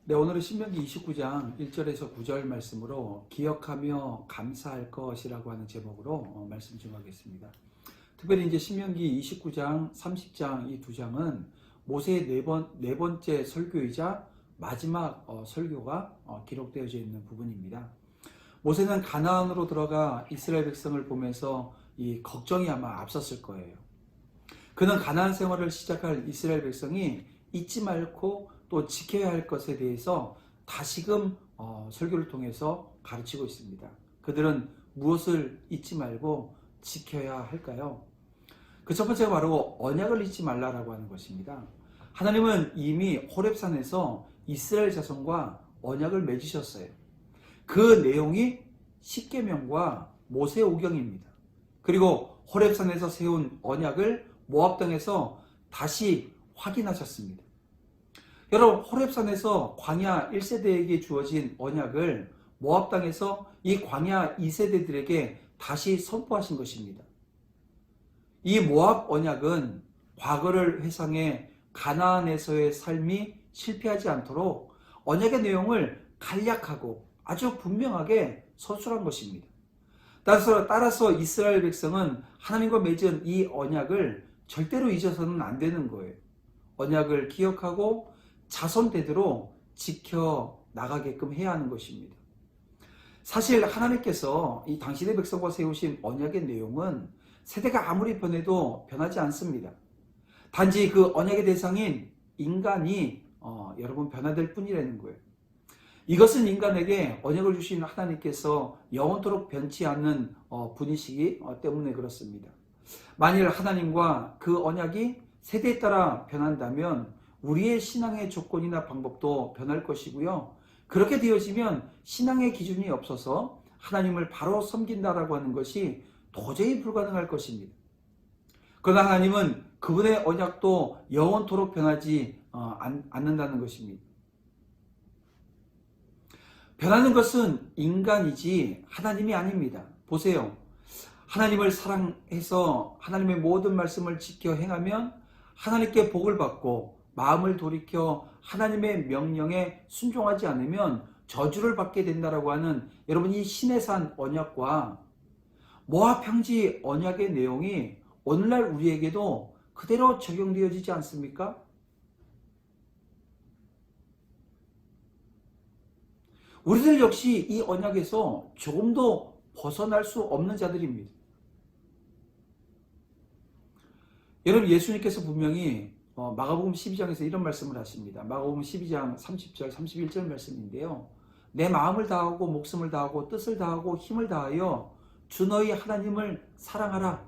네, 오늘은 신명기 29장 1절에서 9절 말씀으로 기억하며 감사할 것이라고 하는 제목으로 말씀 좀 하겠습니다. 특별히 이제 신명기 29장, 30장 이 두 장은 모세의 네 번째 설교이자 마지막 설교가 기록되어져 있는 부분입니다. 모세는 가나안으로 들어가 이스라엘 백성을 보면서 이 걱정이 아마 앞섰을 거예요. 그는 가나안 생활을 시작할 이스라엘 백성이 잊지 말고 또 지켜야 할 것에 대해서 다시금 설교를 통해서 가르치고 있습니다. 그들은 무엇을 잊지 말고 지켜야 할까요? 그 첫 번째가 바로 언약을 잊지 말라라고 하는 것입니다. 하나님은 이미 호렙산에서 이스라엘 자손과 언약을 맺으셨어요. 그 내용이 십계명과 모세오경입니다. 그리고 호렙산에서 세운 언약을 모압 땅에서 다시 확인하셨습니다. 여러분, 호렙산에서 광야 1세대에게 주어진 언약을 모압 땅에서 이 광야 2세대들에게 다시 선포하신 것입니다. 이 모압 언약은 과거를 회상해 가나안에서의 삶이 실패하지 않도록 언약의 내용을 간략하고 아주 분명하게 서술한 것입니다. 따라서 이스라엘 백성은 하나님과 맺은 이 언약을 절대로 잊어서는 안 되는 거예요. 언약을 기억하고 자손 대대로 지켜 나가게끔 해야 하는 것입니다. 사실 하나님께서 이 당신의 백성과 세우신 언약의 내용은 세대가 아무리 변해도 변하지 않습니다. 단지 그 언약의 대상인 인간이 여러분 변화될 뿐이라는 거예요. 이것은 인간에게 언약을 주신 하나님께서 영원토록 변치 않는 분이시기 때문에 그렇습니다. 만일 하나님과 그 언약이 세대에 따라 변한다면 우리의 신앙의 조건이나 방법도 변할 것이고요. 그렇게 되어지면 신앙의 기준이 없어서 하나님을 바로 섬긴다라고 하는 것이 도저히 불가능할 것입니다. 그러나 하나님은 그분의 언약도 영원토록 변하지 않는다는 것입니다. 변하는 것은 인간이지 하나님이 아닙니다. 보세요. 하나님을 사랑해서 하나님의 모든 말씀을 지켜 행하면 하나님께 복을 받고 마음을 돌이켜 하나님의 명령에 순종하지 않으면 저주를 받게 된다라고 하는 여러분 이 시내산 언약과 모압 평지 언약의 내용이 오늘날 우리에게도 그대로 적용되어지지 않습니까? 우리들 역시 이 언약에서 조금도 벗어날 수 없는 자들입니다. 여러분, 예수님께서 분명히 마가복음 12장에서 이런 말씀을 하십니다. 마가복음 12장 30절 31절 말씀인데요. 내 마음을 다하고 목숨을 다하고 뜻을 다하고 힘을 다하여 주 너희 하나님을 사랑하라.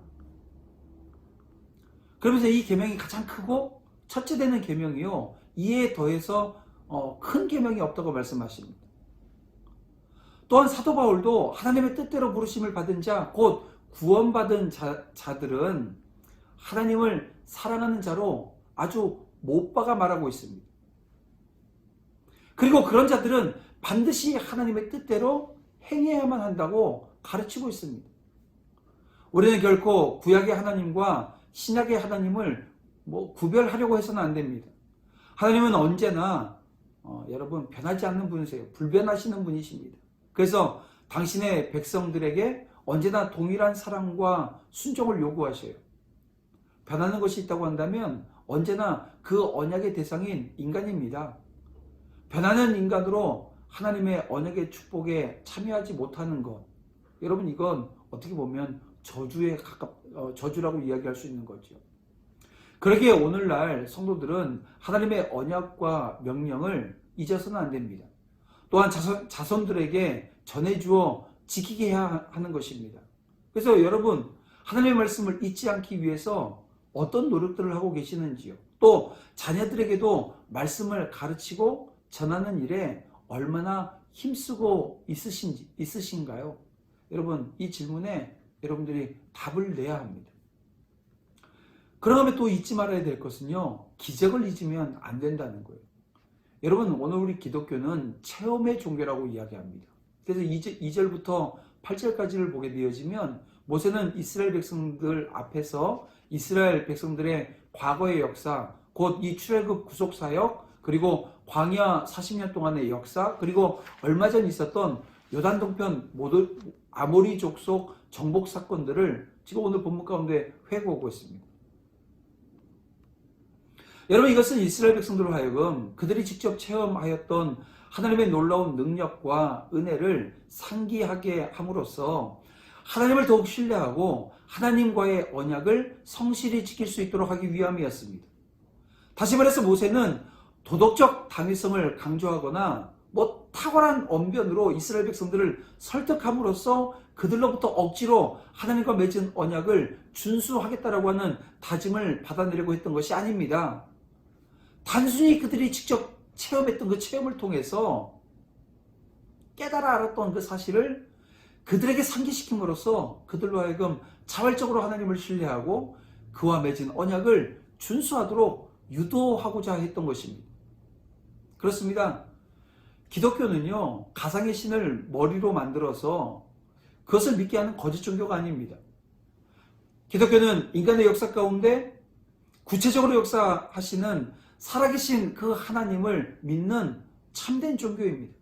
그러면서 이 계명이 가장 크고 첫째 되는 계명이요. 이에 더해서 큰 계명이 없다고 말씀하십니다. 또한 사도 바울도 하나님의 뜻대로 부르심을 받은 자, 곧 구원받은 자들은 하나님을 사랑하는 자로 아주 못 박아 말하고 있습니다. 그리고 그런 자들은 반드시 하나님의 뜻대로 행해야만 한다고 가르치고 있습니다. 우리는 결코 구약의 하나님과 신약의 하나님을 구별하려고 해서는 안 됩니다. 하나님은 언제나 여러분 변하지 않는 분이세요. 불변하시는 분이십니다. 그래서 당신의 백성들에게 언제나 동일한 사랑과 순종을 요구하셔요. 변하는 것이 있다고 한다면 언제나 그 언약의 대상인 인간입니다. 변하는 인간으로 하나님의 언약의 축복에 참여하지 못하는 것, 여러분 이건 어떻게 보면 저주라고 이야기할 수 있는 거죠. 그러기에 오늘날 성도들은 하나님의 언약과 명령을 잊어서는 안 됩니다. 또한 자손들에게 전해주어 지키게 해야 하는 것입니다. 그래서 여러분 하나님의 말씀을 잊지 않기 위해서 어떤 노력들을 하고 계시는지요? 또 자녀들에게도 말씀을 가르치고 전하는 일에 얼마나 힘쓰고 있으신가요? 여러분 이 질문에 여러분들이 답을 내야 합니다. 그러면 또 잊지 말아야 될 것은요. 기적을 잊으면 안 된다는 거예요. 여러분 오늘 우리 기독교는 체험의 종교라고 이야기합니다. 그래서 2절부터 8절까지를 보게 되어지면 모세는 이스라엘 백성들 앞에서 이스라엘 백성들의 과거의 역사, 곧 이 출애굽 구속사역, 그리고 광야 40년 동안의 역사, 그리고 얼마 전 있었던 요단 동편 모두 아모리 족속 정복 사건들을 지금 오늘 본문 가운데 회고하고 있습니다. 여러분, 이것은 이스라엘 백성들로 하여금 그들이 직접 체험하였던 하나님의 놀라운 능력과 은혜를 상기하게 함으로써 하나님을 더욱 신뢰하고 하나님과의 언약을 성실히 지킬 수 있도록 하기 위함이었습니다. 다시 말해서 모세는 도덕적 당위성을 강조하거나 탁월한 언변으로 이스라엘 백성들을 설득함으로써 그들로부터 억지로 하나님과 맺은 언약을 준수하겠다라고 하는 다짐을 받아내려고 했던 것이 아닙니다. 단순히 그들이 직접 체험했던 그 체험을 통해서 깨달아 알았던 그 사실을 그들에게 상기시킴으로써 그들로 하여금 자발적으로 하나님을 신뢰하고 그와 맺은 언약을 준수하도록 유도하고자 했던 것입니다. 그렇습니다. 기독교는요, 가상의 신을 머리로 만들어서 그것을 믿게 하는 거짓 종교가 아닙니다. 기독교는 인간의 역사 가운데 구체적으로 역사하시는 살아계신 그 하나님을 믿는 참된 종교입니다.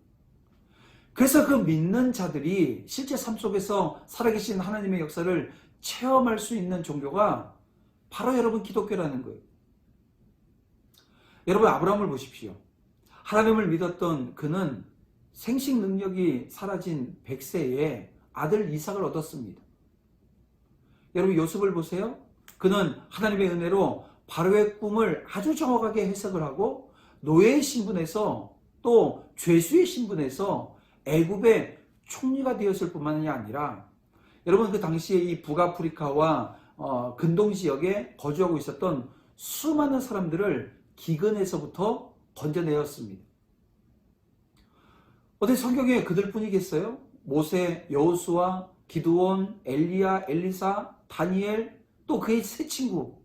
그래서 그 믿는 자들이 실제 삶 속에서 살아계신 하나님의 역사를 체험할 수 있는 종교가 바로 여러분 기독교라는 거예요. 여러분, 아브라함을 보십시오. 하나님을 믿었던 그는 생식 능력이 사라진 100세에 아들 이삭을 얻었습니다. 여러분, 요셉을 보세요. 그는 하나님의 은혜로 바로의 꿈을 아주 정확하게 해석을 하고 노예의 신분에서 또 죄수의 신분에서 애굽의 총리가 되었을 뿐만이 아니라, 여러분, 그 당시에 이 북아프리카와 근동 지역에 거주하고 있었던 수많은 사람들을 기근에서부터 건져내었습니다. 어디 성경에 그들뿐이겠어요? 모세, 여호수아, 기드온, 엘리야, 엘리사, 다니엘, 또 그의 세 친구.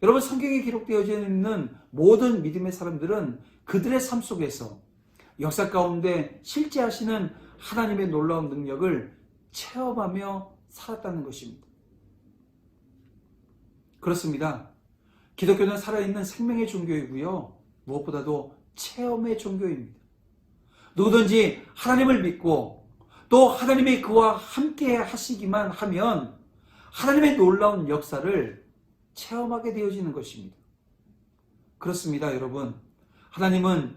여러분, 성경에 기록되어져 있는 모든 믿음의 사람들은 그들의 삶 속에서 역사 가운데 실제 하시는 하나님의 놀라운 능력을 체험하며 살았다는 것입니다. 그렇습니다. 기독교는 살아있는 생명의 종교이고요, 무엇보다도 체험의 종교입니다. 누구든지 하나님을 믿고 또 하나님이 그와 함께 하시기만 하면 하나님의 놀라운 역사를 체험하게 되어지는 것입니다. 그렇습니다, 여러분. 하나님은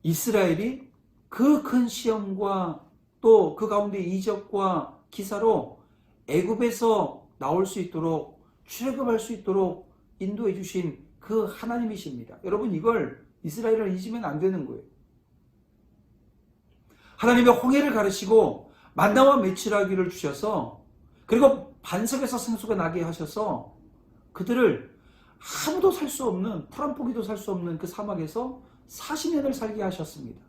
이스라엘이 그 큰 시험과 또 그 가운데 이적과 기사로 애굽에서 나올 수 있도록, 출애굽할 수 있도록 인도해 주신 그 하나님이십니다. 여러분, 이걸 이스라엘을 잊으면 안 되는 거예요. 하나님의 홍해를 가르시고 만나와 메추라기를 주셔서, 그리고 반석에서 생수가 나게 하셔서 그들을 아무도 살 수 없는, 풀 한 포기도 살 수 없는 그 사막에서 40년을 살게 하셨습니다.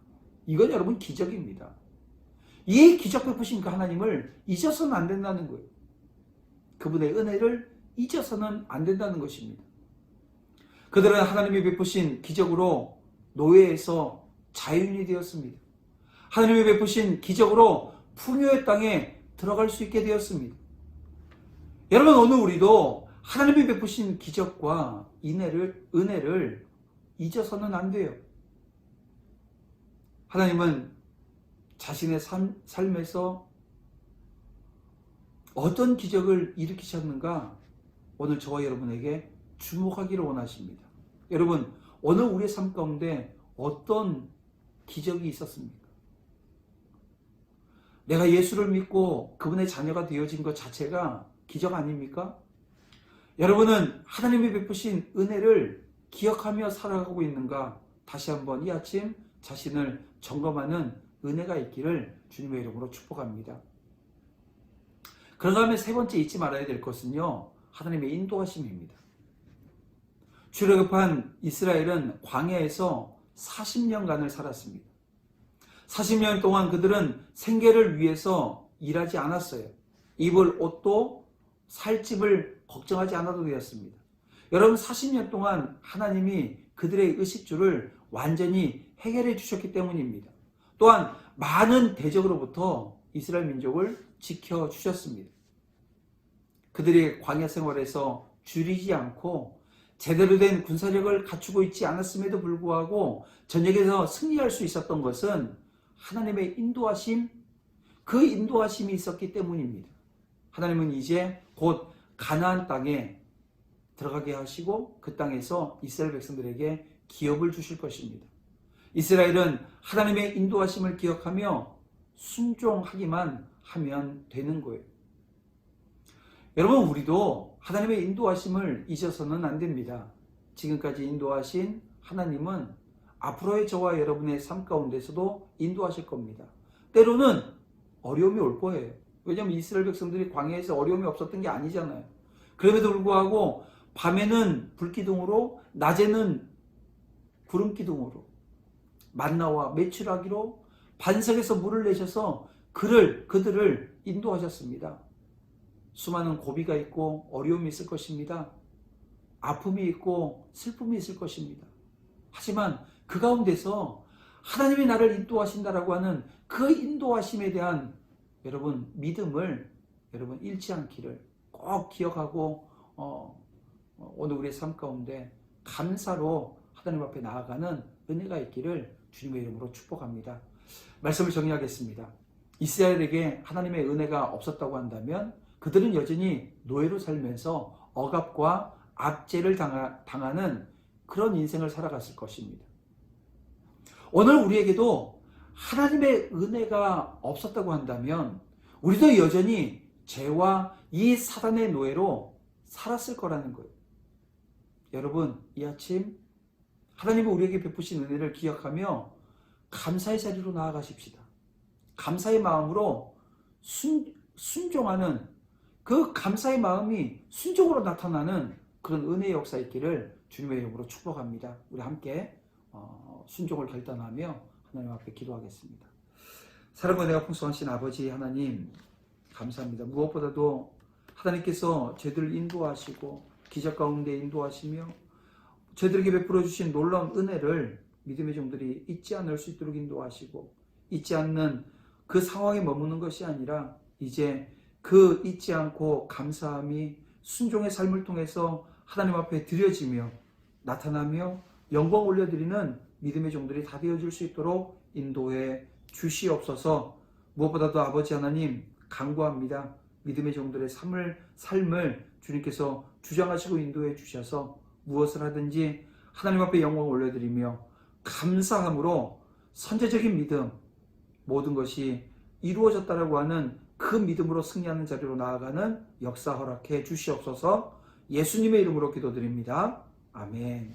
이건 여러분 기적입니다. 이 기적 베푸신 그 하나님을 잊어서는 안 된다는 거예요. 그분의 은혜를 잊어서는 안 된다는 것입니다. 그들은 하나님이 베푸신 기적으로 노예에서 자유인이 되었습니다. 하나님이 베푸신 기적으로 풍요의 땅에 들어갈 수 있게 되었습니다. 여러분, 오늘 우리도 하나님이 베푸신 기적과 은혜를 잊어서는 안 돼요. 하나님은 자신의 삶에서 어떤 기적을 일으키셨는가, 오늘 저와 여러분에게 주목하기를 원하십니다. 여러분, 오늘 우리의 삶 가운데 어떤 기적이 있었습니까? 내가 예수를 믿고 그분의 자녀가 되어진 것 자체가 기적 아닙니까? 여러분은 하나님이 베푸신 은혜를 기억하며 살아가고 있는가? 다시 한번 이 아침 자신을 점검하는 은혜가 있기를 주님의 이름으로 축복합니다. 그런 다음에 세 번째 잊지 말아야 될 것은요, 하나님의 인도하심입니다. 출애굽한 이스라엘은 광야에서 40년간을 살았습니다. 40년 동안 그들은 생계를 위해서 일하지 않았어요. 입을 옷도 살 집을 걱정하지 않아도 되었습니다. 여러분, 40년 동안 하나님이 그들의 의식주를 완전히 해결해 주셨기 때문입니다. 또한 많은 대적으로부터 이스라엘 민족을 지켜주셨습니다. 그들의 광야 생활에서 줄이지 않고 제대로 된 군사력을 갖추고 있지 않았음에도 불구하고 전쟁에서 승리할 수 있었던 것은 하나님의 인도하심, 그 인도하심이 있었기 때문입니다. 하나님은 이제 곧 가나안 땅에 들어가게 하시고 그 땅에서 이스라엘 백성들에게 기업을 주실 것입니다. 이스라엘은 하나님의 인도하심을 기억하며 순종하기만 하면 되는 거예요. 여러분, 우리도 하나님의 인도하심을 잊어서는 안 됩니다. 지금까지 인도하신 하나님은 앞으로의 저와 여러분의 삶 가운데서도 인도하실 겁니다. 때로는 어려움이 올 거예요. 왜냐하면 이스라엘 백성들이 광야에서 어려움이 없었던 게 아니잖아요. 그럼에도 불구하고 밤에는 불기둥으로, 낮에는 구름기둥으로 만나와 메추라기로 반석에서 물을 내셔서 그들을 인도하셨습니다. 수많은 고비가 있고 어려움이 있을 것입니다. 아픔이 있고 슬픔이 있을 것입니다. 하지만 그 가운데서 하나님이 나를 인도하신다라고 하는 그 인도하심에 대한 여러분 믿음을 여러분 잃지 않기를 꼭 기억하고 오늘 우리의 삶 가운데 감사로 하나님 앞에 나아가는 은혜가 있기를 주님의 이름으로 축복합니다. 말씀을 정리하겠습니다. 이스라엘에게 하나님의 은혜가 없었다고 한다면 그들은 여전히 노예로 살면서 억압과 압제를 당하는 그런 인생을 살아갔을 것입니다. 오늘 우리에게도 하나님의 은혜가 없었다고 한다면 우리도 여전히 죄와 이 사단의 노예로 살았을 거라는 거예요. 여러분, 이 아침 하나님이 우리에게 베푸신 은혜를 기억하며 감사의 자리로 나아가십시다. 감사의 마음으로 순종하는 그 감사의 마음이 순종으로 나타나는 그런 은혜의 역사 있기를 주님의 이름으로 축복합니다. 우리 함께 순종을 결단하며 하나님 앞에 기도하겠습니다. 사랑과 은혜가 풍성하신 아버지 하나님, 감사합니다. 무엇보다도 하나님께서 저희들을 인도하시고 기적 가운데 인도하시며 저희들에게 베풀어 주신 놀라운 은혜를 믿음의 종들이 잊지 않을 수 있도록 인도하시고, 잊지 않는 그 상황에 머무는 것이 아니라 이제 그 잊지 않고 감사함이 순종의 삶을 통해서 하나님 앞에 드려지며 나타나며 영광 올려드리는 믿음의 종들이 다 되어줄 수 있도록 인도해 주시옵소서. 무엇보다도 아버지 하나님 간구합니다. 믿음의 종들의 삶을 주님께서 주장하시고 인도해 주셔서 무엇을 하든지 하나님 앞에 영광 올려드리며 감사함으로 선제적인 믿음, 모든 것이 이루어졌다라고 하는 그 믿음으로 승리하는 자리로 나아가는 역사 허락해 주시옵소서. 예수님의 이름으로 기도드립니다. 아멘.